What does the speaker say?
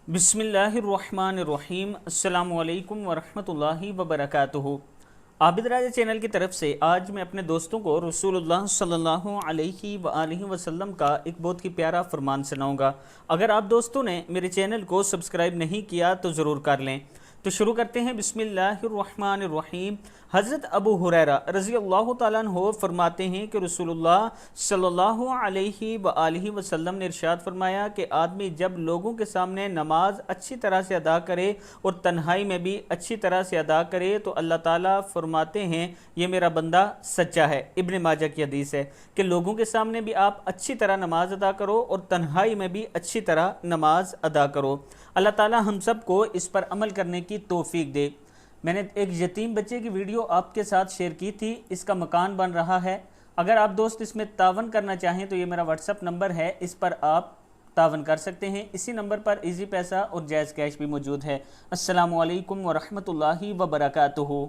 بسم اللہ الرحمن الرحیم۔ السلام علیکم ورحمۃ اللہ وبرکاتہ۔ عابد راجہ چینل کی طرف سے آج میں اپنے دوستوں کو رسول اللہ صلی اللہ علیہ وآلہ وسلم کا ایک بہت ہی پیارا فرمان سناؤں گا۔ اگر آپ دوستوں نے میرے چینل کو سبسکرائب نہیں کیا تو ضرور کر لیں۔ تو شروع کرتے ہیں۔ بسم اللہ الرحمن الرحیم۔ حضرت ابو ہریرہ رضی اللہ تعالیٰ عنہ فرماتے ہیں کہ رسول اللہ صلی اللہ علیہ وآلہ وسلم نے ارشاد فرمایا کہ آدمی جب لوگوں کے سامنے نماز اچھی طرح سے ادا کرے اور تنہائی میں بھی اچھی طرح سے ادا کرے تو اللہ تعالیٰ فرماتے ہیں یہ میرا بندہ سچا ہے۔ ابن ماجہ کی حدیث ہے کہ لوگوں کے سامنے بھی آپ اچھی طرح نماز ادا کرو اور تنہائی میں بھی اچھی طرح نماز ادا کرو۔ اللہ تعالیٰ ہم سب کو اس پر عمل کرنے کی توفیق دے۔ میں نے ایک یتیم بچے کی ویڈیو آپ کے ساتھ شیئر کی تھی، اس کا مکان بن رہا ہے۔ اگر آپ دوست اس میں تعاون کرنا چاہیں تو یہ میرا واٹس ایپ نمبر ہے، اس پر آپ تعاون کر سکتے ہیں۔ اسی نمبر پر ایزی پیسہ اور جائز کیش بھی موجود ہے۔ السلام علیکم ورحمۃ اللہ وبرکاتہ۔